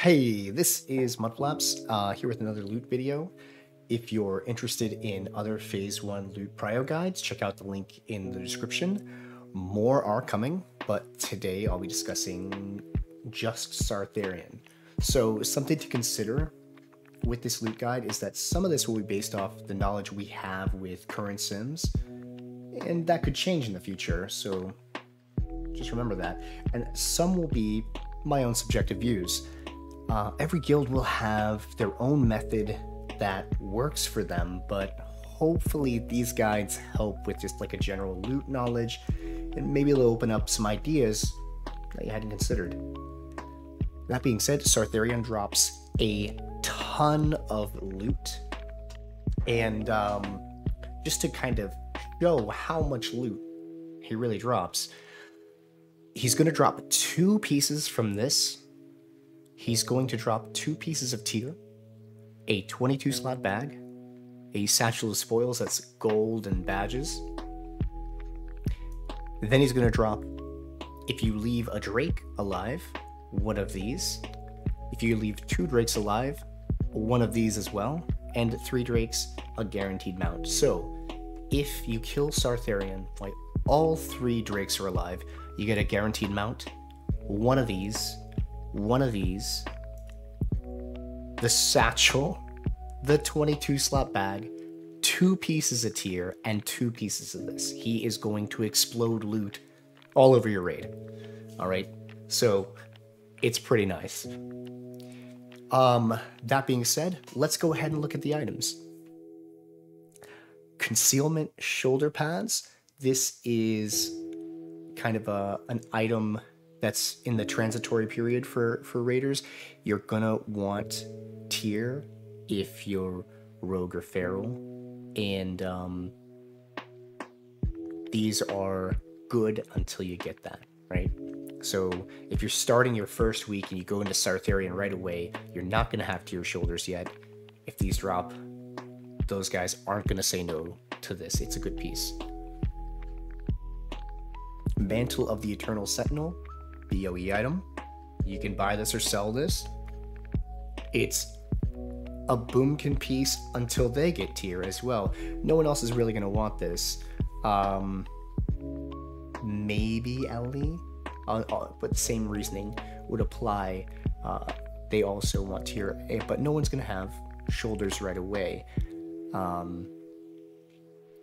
Hey, this is Mudflaps, here with another loot video. If you're interested in other Phase 1 loot prio guides, check out the link in the description. More are coming, but today I'll be discussing just Sartharion. So something to consider with this loot guide is that some of this will be based off the knowledge we have with current sims, and that could change in the future, so just remember that. And some will be my own subjective views. Every guild will have their own method that works for them, but hopefully these guides help with just like a general loot knowledge, and maybe they'll open up some ideas that you hadn't considered. That being said, Sartharion drops a ton of loot, and just to kind of show how much loot he really drops, he's going to drop 2 pieces from this. He's going to drop 2 pieces of tier, a 22 slot bag, a satchel of spoils that's gold and badges. Then he's going to drop, if you leave a drake alive, one of these. If you leave 2 drakes alive, one of these as well. And 3 drakes, a guaranteed mount. So if you kill Sartharion while all 3 drakes are alive, you get a guaranteed mount, one of these, the satchel, the 22 slot bag, 2 pieces of tier, and 2 pieces of this. He is going to explode loot all over your raid. Alright, so it's pretty nice. That being said, let's go ahead and look at the items. Concealment shoulder pads. This is kind of an item that's in the transitory period for raiders. You're gonna want tier if you're rogue or feral, and these are good until you get that, right? So if you're starting your first week and you go into Sartharion right away, you're not gonna have tier shoulders yet. If these drop, those guys aren't gonna say no to this. It's a good piece. Mantle of the Eternal Sentinel, BOE item. You can buy this or sell this. It's a boomkin piece until they get tier as well. No one else is really going to want this. Maybe Ellie, but same reasoning would apply. They also want tier, but no one's going to have shoulders right away.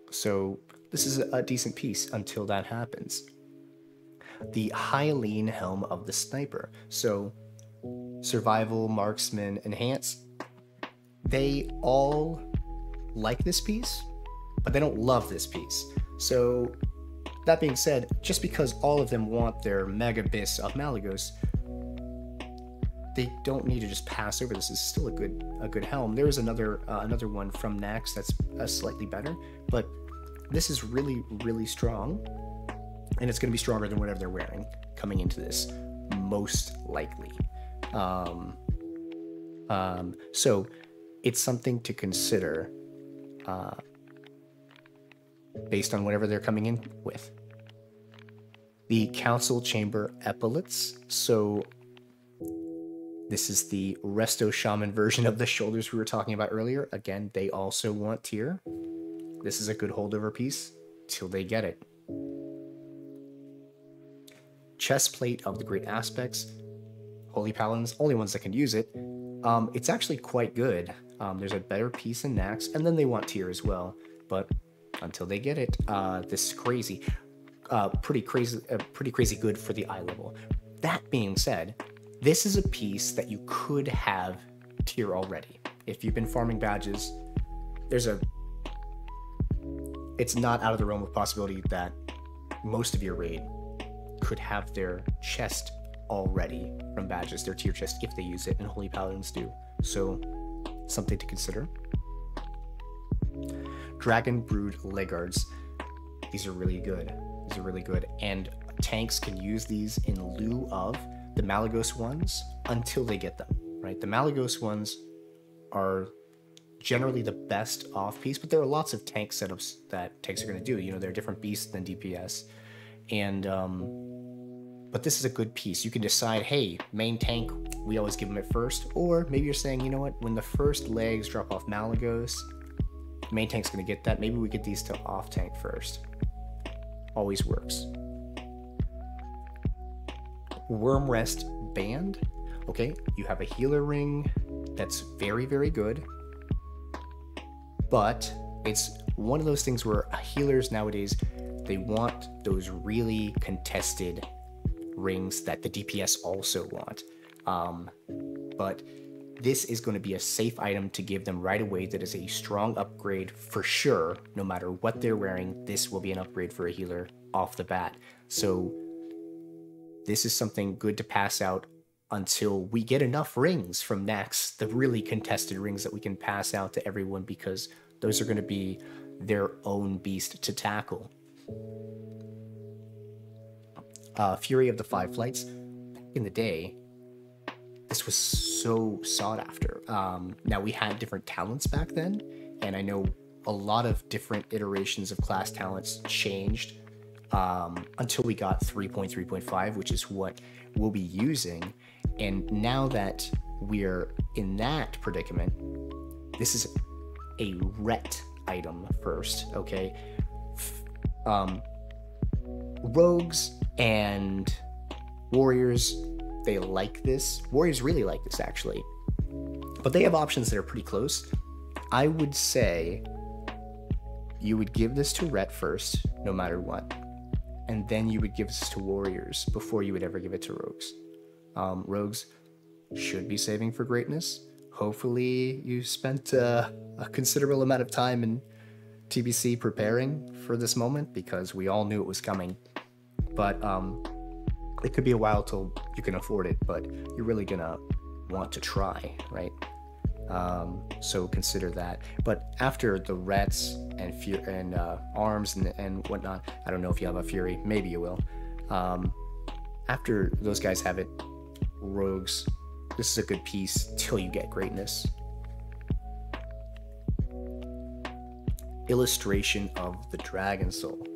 So this is a decent piece until that happens. The Hylian Helm of the Sniper. So survival, marksman, enhance, they all like this piece, but they don't love this piece. So that being said, just because all of them want their mega bis of Malagos, they don't need to just pass over this. Is still a good helm. There is another one from Nax that's slightly better, but this is really strong. And it's going to be stronger than whatever they're wearing coming into this, most likely. So it's something to consider based on whatever they're coming in with. The Council Chamber Epaulets. So this is the Resto Shaman version of the shoulders we were talking about earlier. Again, they also want tier. This is a good holdover piece till they get it. Chestplate of the Great Aspects. Holy Paladins, only ones that can use it. It's actually quite good. There's a better piece in Nax, and then they want tier as well. But until they get it, this is crazy. Pretty crazy good for the eye level. That being said, this is a piece that you could have tier already. If you've been farming badges, it's not out of the realm of possibility that most of your raid could have their chest already from badges, their tier chest, if they use it, and Holy Paladins do. So something to consider. Dragon Brood Legguards. These are really good. And tanks can use these in lieu of the Malagos ones until they get them, right? The Malagos ones are generally the best off piece, but there are lots of tank setups that tanks are going to do. You know, they're different beasts than DPS. And but this is a good piece. You can decide, hey, main tank we always give them it first. Or maybe you're saying, you know what, when the first legs drop off Malagos, main tank's gonna get that. Maybe we get these to off tank first. Always works. Worm Rest Band. Okay, you have a healer ring that's very, very good. But it's one of those things where healers nowadays, they want those really contested rings that the DPS also want. But this is going to be a safe item to give them right away. That is a strong upgrade for sure. No matter what they're wearing, this will be an upgrade for a healer off the bat. So this is something good to pass out until we get enough rings from next, the really contested rings that we can pass out to everyone, because those are going to be their own beast to tackle. Fury of the Five Flights. Back in the day, this was so sought after. Now, we had different talents back then, and I know a lot of different iterations of class talents changed until we got 3.3.5, which is what we'll be using. And now that we're in that predicament, this is a ret item first, okay? Rogues and warriors, they like this. Warriors really like this, actually. But they have options that are pretty close. I would say you would give this to ret first, no matter what. And then you would give this to warriors before you would ever give it to rogues. Rogues should be saving for greatness. Hopefully you spent a considerable amount of time in TBC preparing for this moment, because we all knew it was coming. But it could be a while till you can afford it, but you're really gonna want to try, right? So consider that. But after the rets and arms and whatnot, I don't know if you have a fury, maybe you will. After those guys have it, rogues, this is a good piece till you get greatness. Illustration of the Dragon Soul.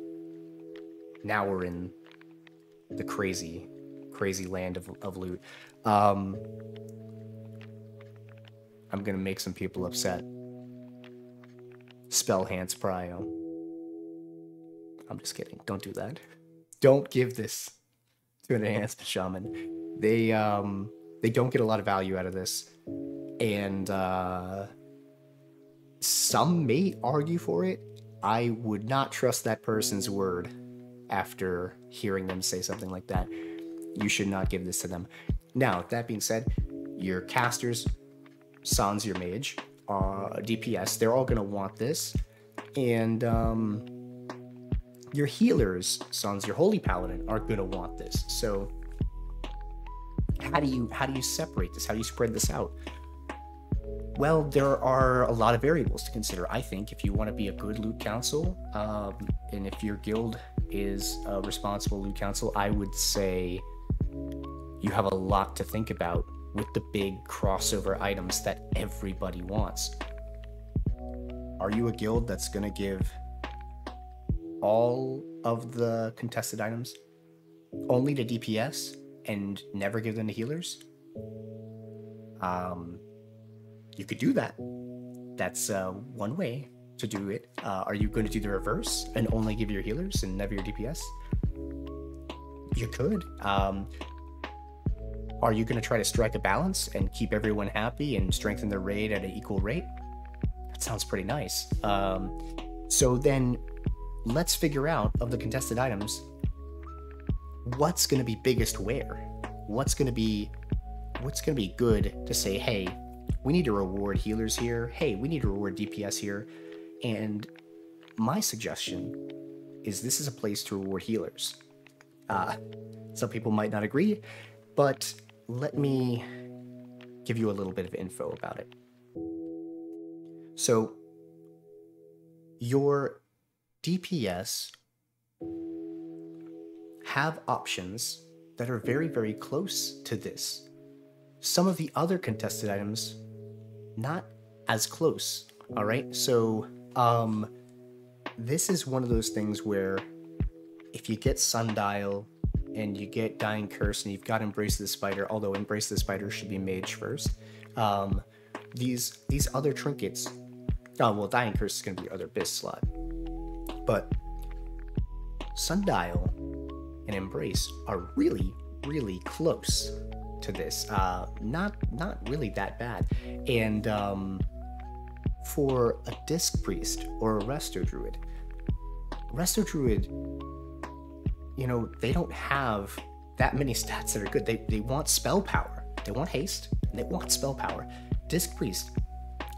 Now we're in the crazy land of loot. I'm gonna make some people upset. Spellhance Prio. I'm just kidding. Don't do that. Don't give this to an enhanced shaman. They don't get a lot of value out of this, and some may argue for it. I would not trust that person's word after hearing them say something like that. You should not give this to them. Now, that being said, your casters, Sans, your mage, DPS, they're all going to want this. And your healers, Sans, your holy paladin, are going to want this. So how do you separate this? How do you spread this out? Well, there are a lot of variables to consider. I think if you want to be a good loot council, and if your guild is a responsible loot council, I would say you have a lot to think about with the big crossover items that everybody wants. Are you a guild that's going to give all of the contested items only to DPS and never give them to healers? You could do that. That's one way to do it. Are you going to do the reverse and only give your healers and never your DPS? You could. Are you going to try to strike a balance and keep everyone happy and strengthen the raid at an equal rate? That sounds pretty nice. So then let's figure out, of the contested items, what's going to be biggest where? What's going to be good to say, hey, we need to reward healers here. Hey, we need to reward DPS here. And my suggestion is this is a place to reward healers. Some people might not agree, but let me give you a little bit of info about it. So your DPS have options that are very, very close to this. Some of the other contested items, not as close, all right? So this is one of those things where if you get Sundial and you get Dying Curse, and you've got Embrace the Spider, although Embrace the Spider should be Mage first. These other trinkets, oh, well, Dying Curse is going to be your other Abyss slot. But Sundial and Embrace are really, really close to this. Not really that bad. And for a Disc Priest or a Resto Druid, you know, they don't have that many stats that are good. They want spell power. They want haste, and they want spell power. Disc Priest,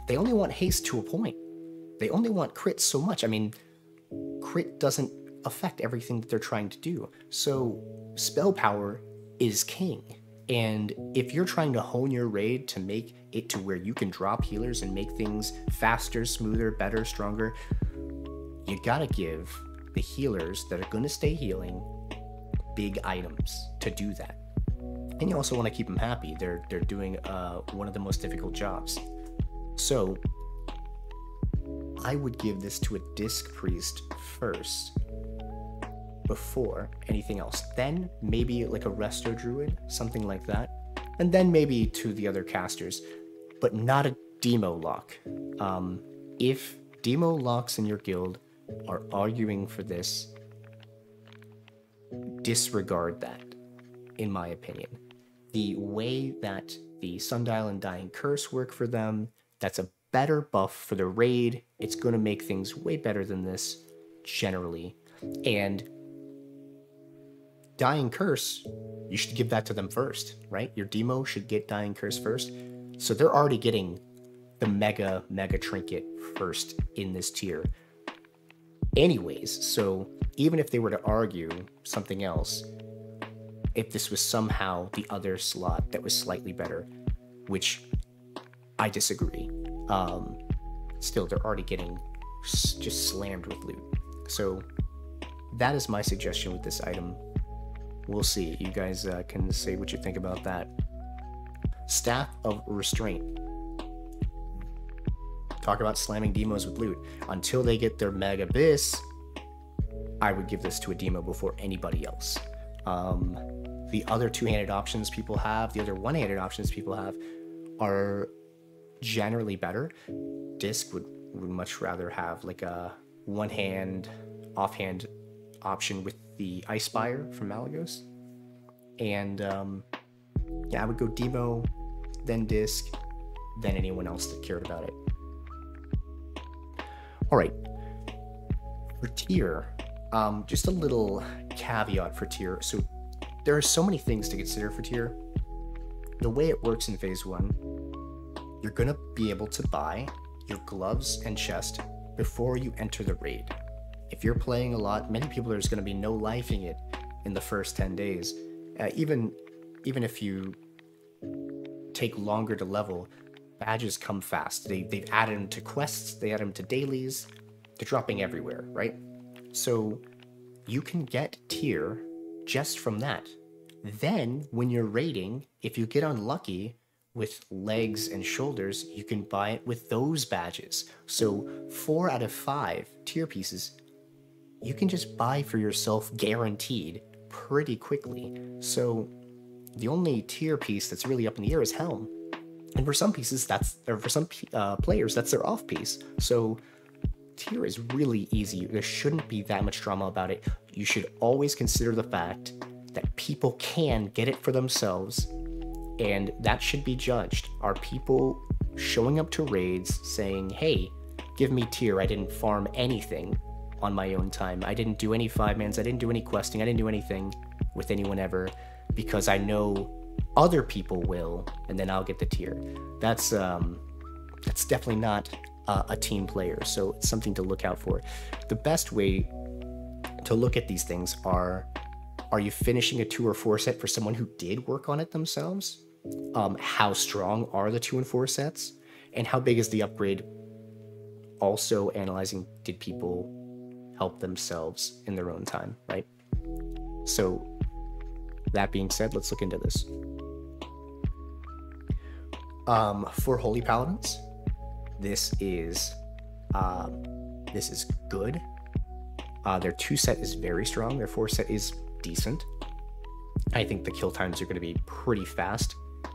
they only want haste to a point. They only want crit so much. I mean, crit doesn't affect everything that they're trying to do. So spell power is king. And if you're trying to hone your raid to make it to where you can drop healers and make things faster, smoother, better, stronger, you gotta give the healers that are gonna stay healing big items to do that. And you also want to keep them happy. They're doing one of the most difficult jobs. So I would give this to a Disc Priest first before anything else. Then maybe like a Resto Druid, something like that. And then maybe to the other casters, but not a Demo lock. If Demo locks in your guild are arguing for this, disregard that, in my opinion. The way that the Sundial and Dying Curse work for them, that's a better buff for the raid. It's going to make things way better than this, generally. And Dying Curse, you should give that to them first, right? Your Demo should get Dying Curse first. So they're already getting the mega trinket first in this tier. Anyways, so even if they were to argue something else, if this was somehow the other slot that was slightly better, which I disagree, still they're already getting just slammed with loot. So that is my suggestion with this item. We'll see. You guys can say what you think about that. Staff of Restraint. Talk about slamming demos with loot. Until they get their Mega Abyss, I would give this to a demo before anybody else. The other two-handed options people have, the other one-handed options people have, are generally better. Disc would much rather have like a one-hand, offhand option with the Ice Spire from Malagos. And yeah, I would go demo, then disc, then anyone else that cared about it. All right, for tier, just a little caveat for tier. So there are so many things to consider for tier. The way it works in phase 1, you're gonna be able to buy your gloves and chest before you enter the raid. If you're playing a lot, many people are just gonna be no-lifing it in the first 10 days. Even if you take longer to level, badges come fast. They've added them to quests, they add them to dailies, they're dropping everywhere, right? So you can get tier just from that. Then when you're raiding, if you get unlucky with legs and shoulders, you can buy it with those badges. So 4 out of 5 tier pieces, you can just buy for yourself guaranteed pretty quickly. So the only tier piece that's really up in the air is Helm. And for some pieces, for some players, that's their off piece. So tier is really easy. There shouldn't be that much drama about it. You should always consider the fact that people can get it for themselves, and that should be judged. Are people showing up to raids saying, hey, give me tier, I didn't farm anything on my own time. I didn't do any 5-mans, I didn't do any questing, I didn't do anything with anyone ever, because I know other people will, and then I'll get the tier. That's definitely not a team player, so it's something to look out for. The best way to look at these things are you finishing a 2 or 4 set for someone who did work on it themselves? How strong are the 2 and 4 sets? And how big is the upgrade? Also analyzing, did people help themselves in their own time, right? So that being said, let's look into this. For Holy Paladins, this is good. Their 2 set is very strong. Their 4 set is decent. I think the kill times are going to be pretty fast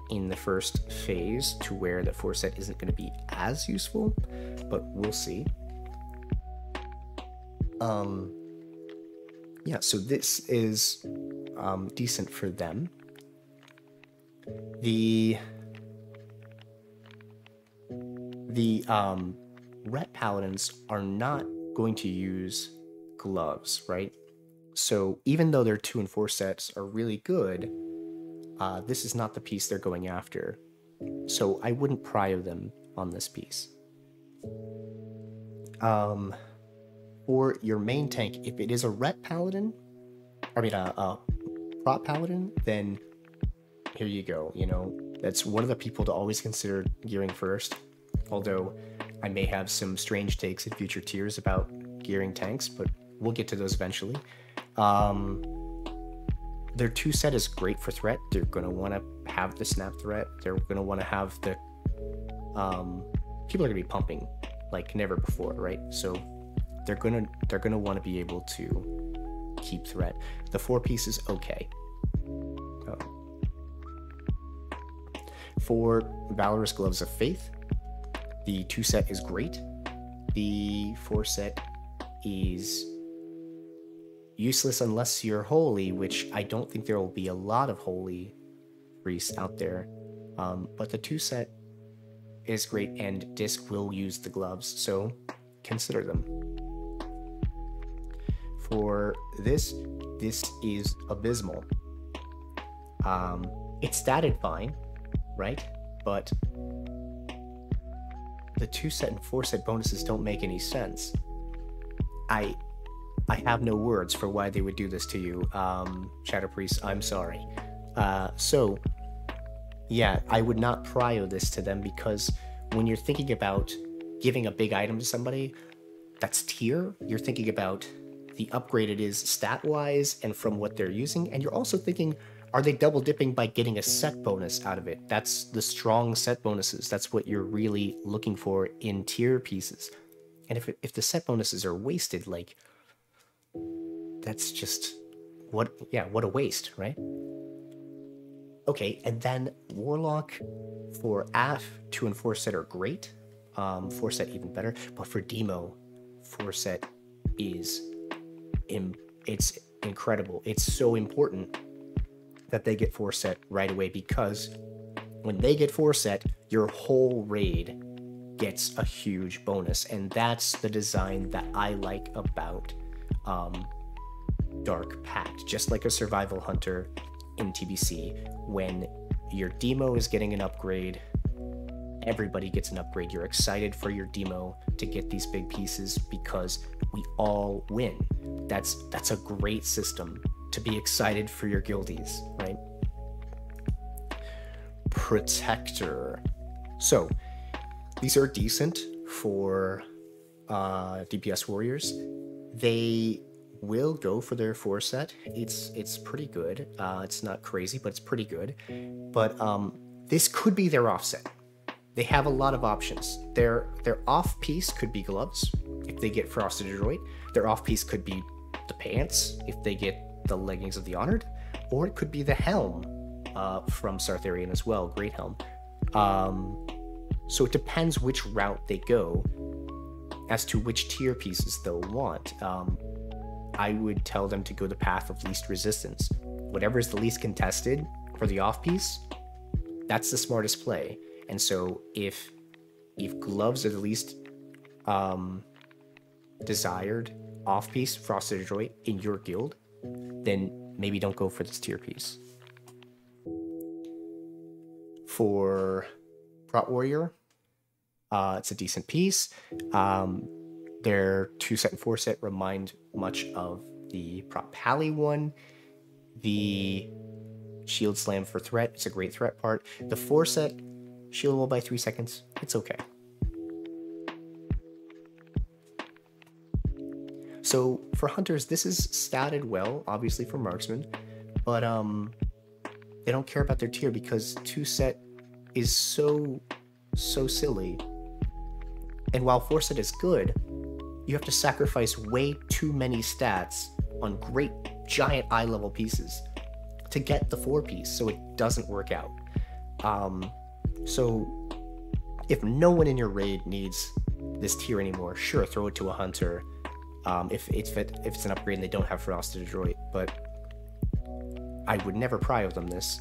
in the first phase to where the 4-set isn't going to be as useful, but we'll see. Yeah, so this is decent for them. The Ret Paladins are not going to use gloves, right? So even though their 2 and 4 sets are really good, this is not the piece they're going after. So I wouldn't prio them on this piece. For your main tank, if it is a Ret Paladin, a Prot Paladin, then here you go. You know, that's one of the people to always consider gearing first. Although I may have some strange takes in future tiers about gearing tanks, but we'll get to those eventually. Their 2 set is great for threat. They're going to want to have the snap threat. They're going to want to have the... people are going to be pumping like never before, right? So they're going to want to be able to keep threat. The 4 piece is okay. For Valorous Gloves of Faith, the 2 set is great. The 4 set is useless unless you're holy, which I don't think there will be a lot of holy priests out there. But the 2 set is great, and Disc will use the gloves, so consider them. For this is abysmal. It's statted fine, right? But the 2 set and 4 set bonuses don't make any sense. I have no words for why they would do this to you, Shadow Priest. I'm sorry. So yeah, I would not prio this to them, because when you're thinking about giving a big item to somebody that's tier, you're thinking about the upgrade it is stat-wise and from what they're using, and you're also thinking, are they double dipping by getting a set bonus out of it? That's the strong set bonuses. That's what you're really looking for in tier pieces. And if the set bonuses are wasted, like, that's just what a waste, right? Okay, and then Warlock for AF 2 and 4 set are great. 4 set even better, but for Demo, 4 set is it's incredible. It's so important that they get 4 set right away, because when they get 4 set, your whole raid gets a huge bonus, and that's the design that I like about Dark Pact. Just like a Survival Hunter in TBC, when your Demo is getting an upgrade, everybody gets an upgrade. You're excited for your Demo to get these big pieces because we all win. That's a great system to be excited for your guildies, right? Protector. So these are decent for DPS warriors. They will go for their 4 set. It's pretty good. It's not crazy, but it's pretty good. But this could be their offset. They have a lot of options. Their off piece could be gloves if they get Frosted Adroit. Their off piece could be the pants if they get the leggings of the Honored, or it could be the helm from Sartharion as well. Great helm. So it depends which route they go as to which tier pieces they'll want. I would tell them to go the path of least resistance. Whatever is the least contested for the off piece, that's the smartest play. And so if gloves are the least desired off piece, Frosted Adroit, in your guild, then maybe don't go for this tier piece. For Prot Warrior, it's a decent piece. Their 2 set and 4 set remind much of the Prot Pally one. The Shield Slam for threat, it's a great threat part. The 4 set, shield wall by 3 seconds, it's okay. So for hunters, this is statted well, obviously for marksmen, but they don't care about their tier because 2 set is so silly. And while 4 set is good, you have to sacrifice way too many stats on great giant eye level pieces. to get the 4-piece, so it doesn't work out. So if no one in your raid needs this tier anymore, sure, throw it to a hunter. If it's an upgrade and they don't have Frosted Adroit, but I would never prio them this,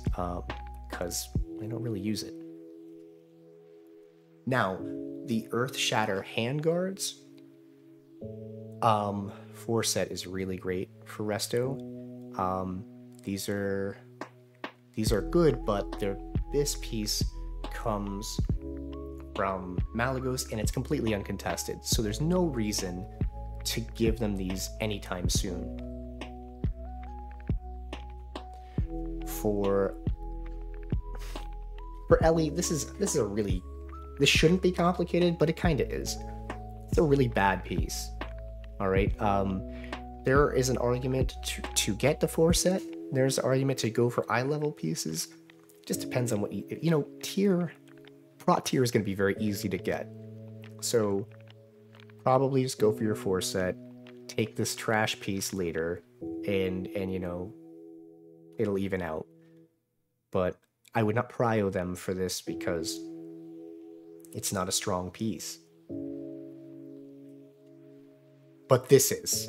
because I don't really use it. Now, the Earth Shatter handguards, 4 set is really great for resto. These are good, but this piece comes from Malagos and it's completely uncontested, so there's no reason to give them these anytime soon. For Ellie, this shouldn't be complicated, but it kind of is. It's a really bad piece. All right. There is an argument to get the 4 set. There's an argument to go for eye level pieces. Just depends on what prot tier is going to be very easy to get. So probably just go for your 4 set. Take this trash piece later, and it'll even out. But I would not prio them for this because it's not a strong piece. But this is.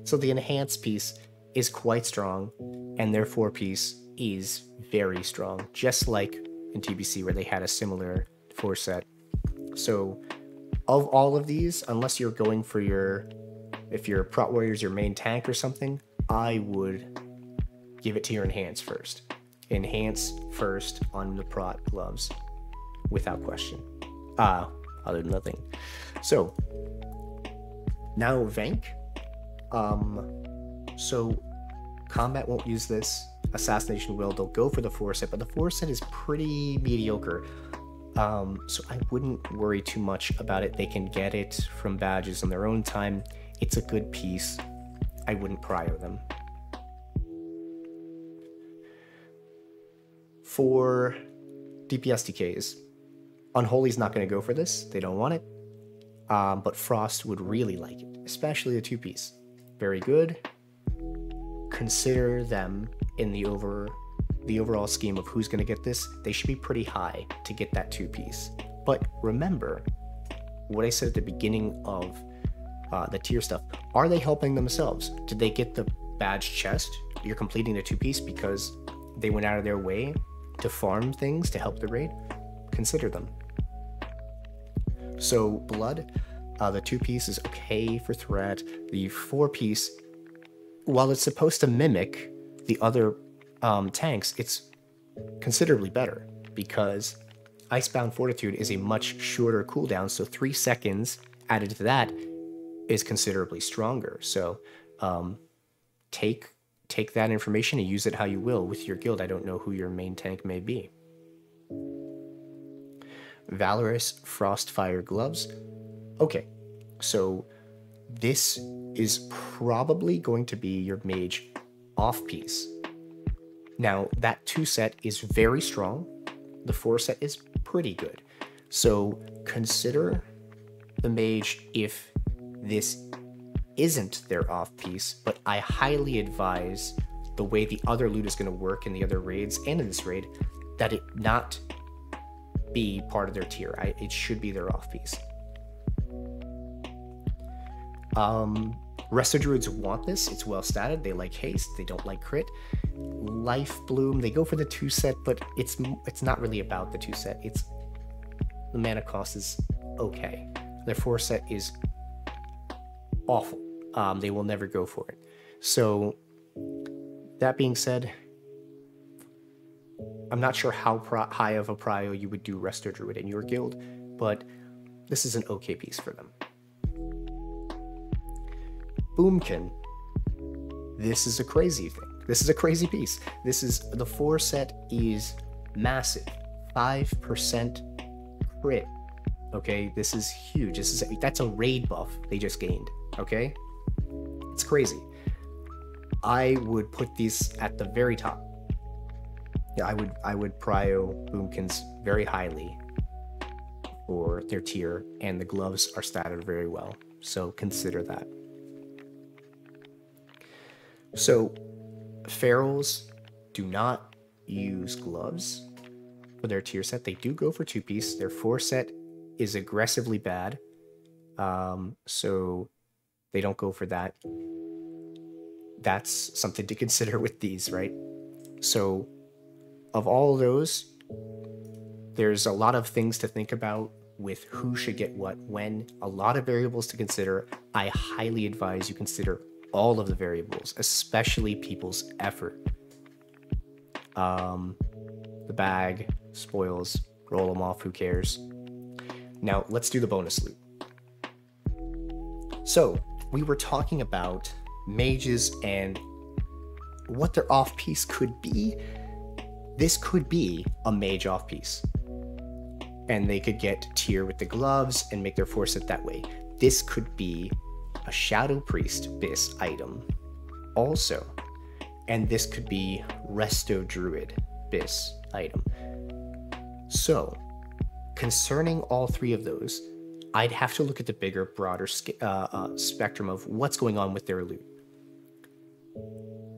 So the enhanced piece is quite strong, and their 4-piece is very strong, just like in TBC where they had a similar 4 set. So of all of these, unless you're going for if your Prot Warrior's your main tank or something, I would give it to your Enhance first. Enhance first on the Prot gloves, without question. Other than nothing. So, now Vanc. So combat won't use this. Assassination will. They'll go for the 4 set, but the 4 set is pretty mediocre. So I wouldn't worry too much about it. They can get it from badges on their own time. It's a good piece. I wouldn't prio them. For DPS DKs, Unholy's not going to go for this. They don't want it. But Frost would really like it, especially the 2-piece. Very good. Consider them in the overall scheme of who's going to get this. They should be pretty high to get that 2-piece. But remember what I said at the beginning of the tier stuff. Are they helping themselves? Did they get the badge chest? You're completing the 2-piece because they went out of their way to farm things to help the raid? Consider them. So Blood, the 2-piece is okay for threat. The 4-piece, while it's supposed to mimic the other tanks, it's considerably better because Icebound Fortitude is a much shorter cooldown, so 3 seconds added to that is considerably stronger. So take that information and use it how you will with your guild. I don't know who your main tank may be. Valorous Frostfire Gloves. Okay, so this is probably going to be your Mage off-piece. Now, that 2 set is very strong. The 4 set is pretty good. So consider the Mage if this isn't their off-piece, but I highly advise the way the other loot is going to work in the other raids and in this raid, that it not be part of their tier. It should be their off-piece. Resto Druids want this. It's well statted. They like haste. They don't like crit. Life Bloom, they go for the 2 set, but it's not really about the 2 set. It's the mana cost is okay. Their 4 set is awful. They will never go for it. So that being said, I'm not sure how high of a prio you would do Resto Druid in your guild, but this is an okay piece for them. Boomkin. This is a crazy thing. This is a crazy piece. The 4 set is massive. 5% crit. Okay, this is huge. That's a raid buff they just gained. Okay, it's crazy. I would put these at the very top. Yeah, I would prio Boomkins very highly for their tier, and the gloves are statted very well. So consider that. So Ferals, do not use gloves for their tier set. They do go for 2-piece. Their 4 set is aggressively bad, so they don't go for that. That's something to consider with these, right? So of all of those, there's a lot of things to think about with who should get what, when, a lot of variables to consider. I highly advise you consider all of the variables, especially people's effort. The bag, spoils, roll them off, who cares? Now let's do the bonus loot. So we were talking about mages and what their off-piece could be. This could be a mage off-piece, and they could get tier with the gloves and make their 4 set that way. This could be a Shadow Priest Bis item also, and this could be Resto Druid Bis item. So concerning all 3 of those, I'd have to look at the bigger, broader spectrum of what's going on with their loot.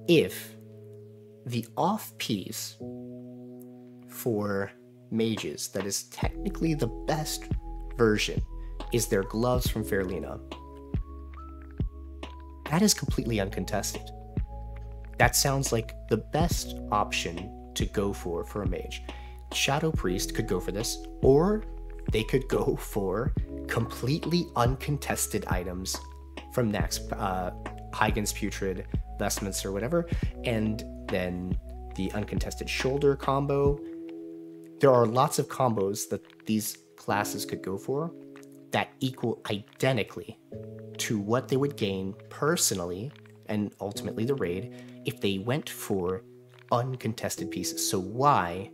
If the off-piece for mages that is technically the best version is their gloves from Fairlena, that is completely uncontested. That sounds like the best option to go for a mage. Shadow Priest could go for this, or they could go for completely uncontested items from Nax, Huygens Putrid, Vestments, or whatever, and then the uncontested shoulder combo. There are lots of combos that these classes could go for that equal identically to what they would gain personally and ultimately the raid if they went for uncontested pieces. So why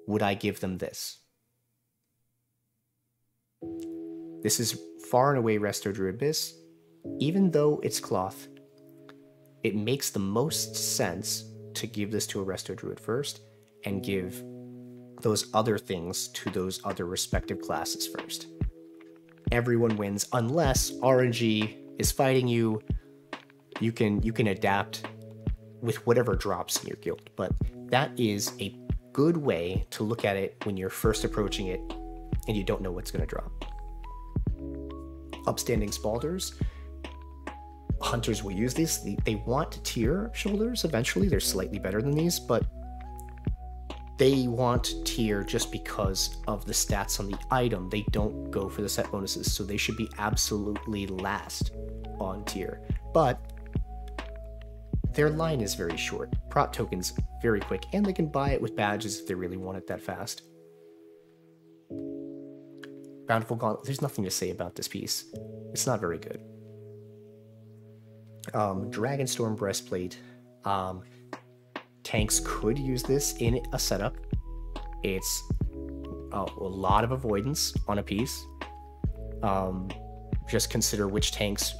would I give them this? This is far and away Resto Druid Bis. Even though it's cloth, it makes the most sense to give this to a Resto Druid first and give those other things to those other respective classes first. Everyone wins unless RNG is fighting you. You can adapt with whatever drops in your guild, but that is a good way to look at it when you're first approaching it and you don't know what's going to drop. Upstanding Spalders. Hunters will use these. They want tier shoulders eventually. They're slightly better than these, but they want tier just because of the stats on the item. They don't go for the set bonuses, so they should be absolutely last on tier. But their line is very short. Prop tokens very quick, and they can buy it with badges if they really want it that fast. Bountiful Gauntlet, there's nothing to say about this piece. It's not very good. Dragonstorm Breastplate. Tanks could use this in a setup. It's a lot of avoidance on a piece. Just consider which tanks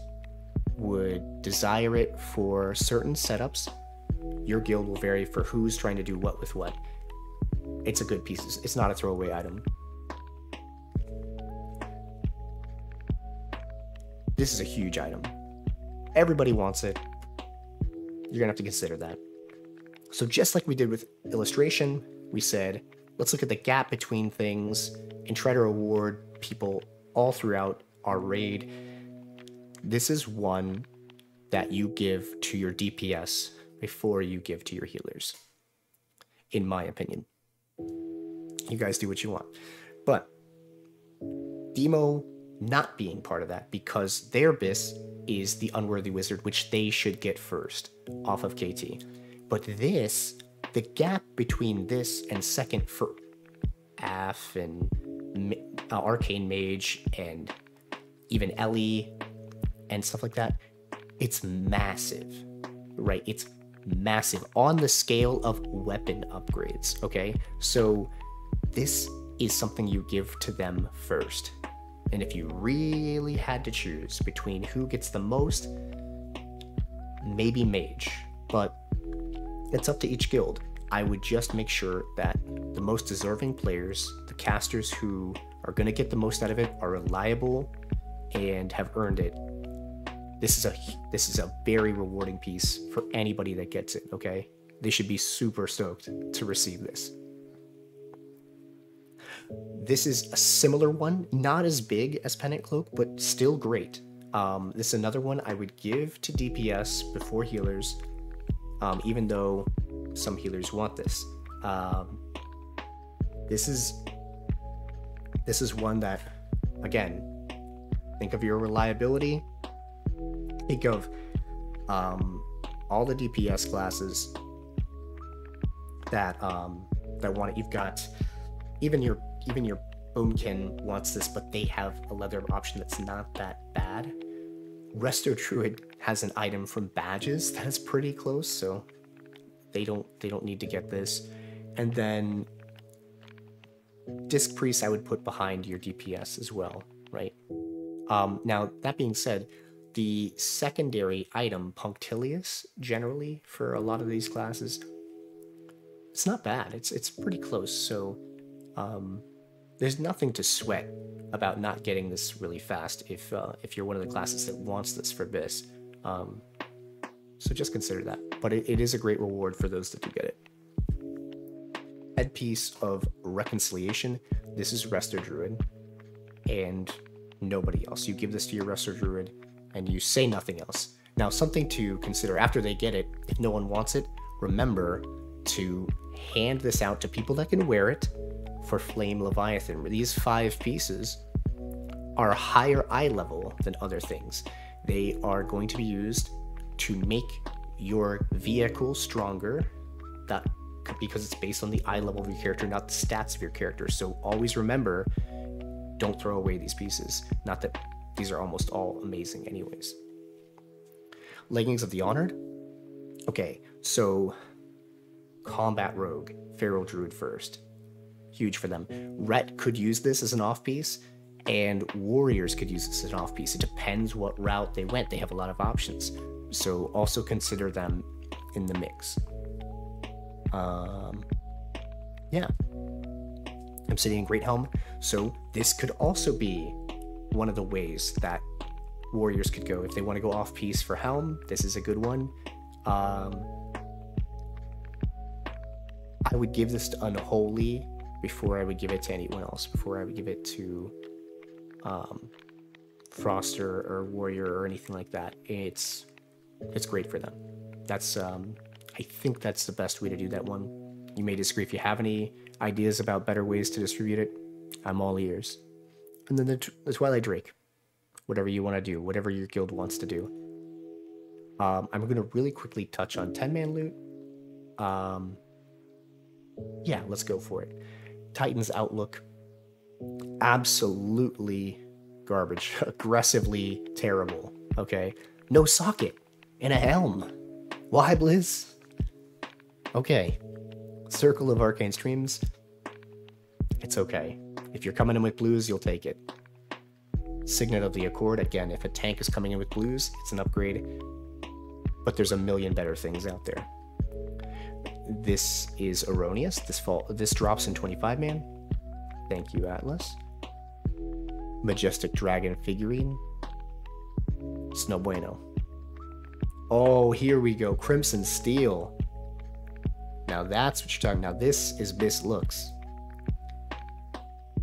would desire it for certain setups. Your guild will vary for who's trying to do what with what. It's a good piece. It's not a throwaway item. This is a huge item. Everybody wants it. You're gonna have to consider that. So just like we did with illustration, we said, let's look at the gap between things and try to reward people all throughout our raid. This is one that you give to your DPS before you give to your healers, in my opinion. You guys do what you want. But Demo not being part of that because their BIS is the Unworthy Wizard, which they should get first off of KT. But this, the gap between this and second for AF and Arcane Mage and even Ellie and stuff like that, it's massive, right? It's massive on the scale of weapon upgrades, okay? So this is something you give to them first. And if you really had to choose between who gets the most, maybe Mage, but it's up to each guild. I would just make sure that the most deserving players, the casters who are going to get the most out of it, are reliable and have earned it. This is a very rewarding piece for anybody that gets it, okay? they should be super stoked to receive this. This is a similar one, not as big as Pennant Cloak, but still great. This is another one I would give to DPS before healers, even though some healers want this. This is one that, again, think of your reliability. Think of all the DPS classes that want it. You've got even your Boomkin wants this, but they have a leather option that's not that bad. Resto Druid has an item from badges that's pretty close, so they don't need to get this. And then Disc Priest I would put behind your DPS as well, right? Now, that being said, the secondary item, Punctilious, generally, for a lot of these classes, it's not bad. It's pretty close, so there's nothing to sweat about not getting this really fast if you're one of the classes that wants this for BIS. So just consider that. But it is a great reward for those that do get it. Headpiece of Reconciliation. This is Resto Druid and nobody else. You give this to your Resto Druid and you say nothing else. Now, something to consider after they get it, if no one wants it, remember to hand this out to people that can wear it for Flame Leviathan. These 5 pieces are higher eye level than other things. They are going to be used to make your vehicle stronger, that because it's based on the eye level of your character, not the stats of your character. So always remember, don't throw away these pieces. Not that these are almost all amazing anyways. Leggings of the Honored. Okay, so Combat Rogue, Feral Druid first. Huge for them. Ret could use this as an off-piece, and Warriors could use this as an off-piece. It depends what route they went. They have a lot of options. So also consider them in the mix. Yeah. Obsidian Great Helm. So this could also be one of the ways that Warriors could go. If they want to go off-piece for Helm, this is a good one. I would give this to Unholy before I would give it to anyone else, before I would give it to Froster or Warrior or anything like that. It's great for them. That's I think that's the best way to do that one. You may disagree. If you have any ideas about better ways to distribute it, I'm all ears. And then the Twilight Drake, whatever you want to do, whatever your guild wants to do. I'm going to really quickly touch on 10-man loot. Yeah, let's go for it. Titan's Outlook, absolutely garbage, aggressively terrible, okay? No socket and a helm. Why, Blizz? Okay. Circle of Arcane Streams, it's okay. If you're coming in with blues, you'll take it. Signet of the Accord, again, if a tank is coming in with blues, it's an upgrade. But there's a million better things out there. This is erroneous. This drops in 25-man. Thank you, Atlas. Majestic Dragon Figurine. It's no bueno. Oh, here we go. Crimson Steel. Now that's what you're talking about. Now this is BIS looks.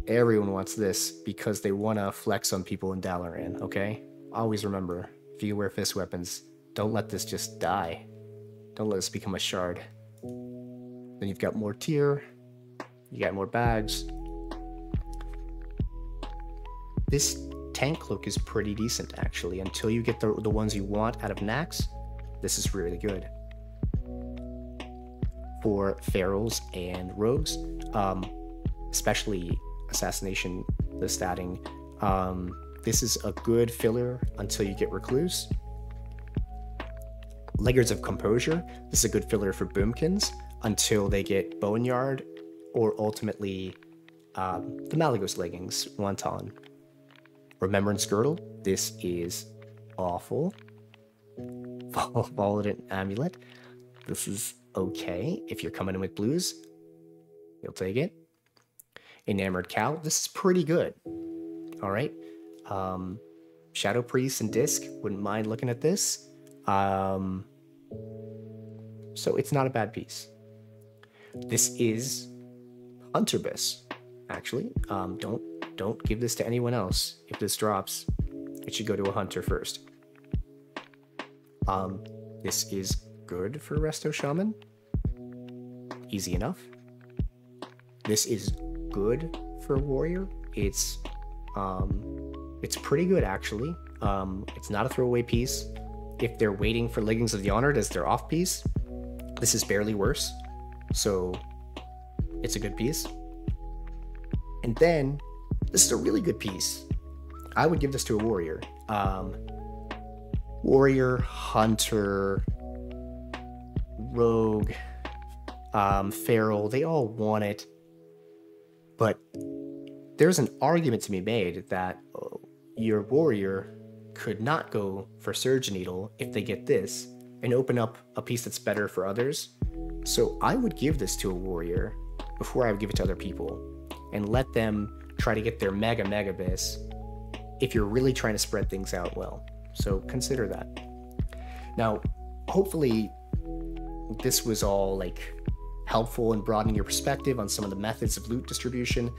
Everyone wants this because they want to flex on people in Dalaran, okay? Always remember, if you wear fist weapons, don't let this just die. Don't let this become a shard. Then you've got more tier. You got more bags. This tank cloak is pretty decent, actually. Until you get the ones you want out of Nax, this is really good. For ferals and rogues, especially Assassination, the statting, this is a good filler until you get Recluse. Leggers of Composure, this is a good filler for Boomkins until they get Boneyard or ultimately the Malagos leggings, Wanton. Remembrance Girdle, this is awful. Voladent Amulet, this is okay. If you're coming in with blues, you'll take it. Enamored Cow, this is pretty good. All right. Shadow Priest and Disc, wouldn't mind looking at this. So it's not a bad piece. This is Hunter Bis, actually. Don't give this to anyone else. If this drops, it should go to a hunter first. This is good for Resto Shaman. Easy enough. This is good for Warrior. It's pretty good, actually. It's not a throwaway piece. If they're waiting for Leggings of the Honored as their off piece, this is barely worse. So it's a good piece. And then this is a really good piece. I would give this to a warrior. Warrior, hunter, rogue, feral, they all want it. But there's an argument to be made that your warrior could not go for Surge Needle if they get this and open up a piece that's better for others. So I would give this to a warrior before I would give it to other people and let them try to get their mega bis if you're really trying to spread things out well. So consider that. Now, hopefully this was all like helpful in broadening your perspective on some of the methods of loot distribution.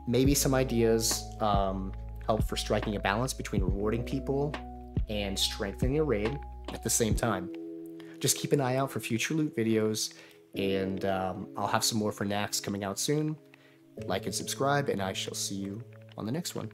Maybe some ideas help for striking a balance between rewarding people and strengthening a raid at the same time. Just keep an eye out for future loot videos, and I'll have some more for Nax coming out soon. Like and subscribe, and I shall see you on the next one.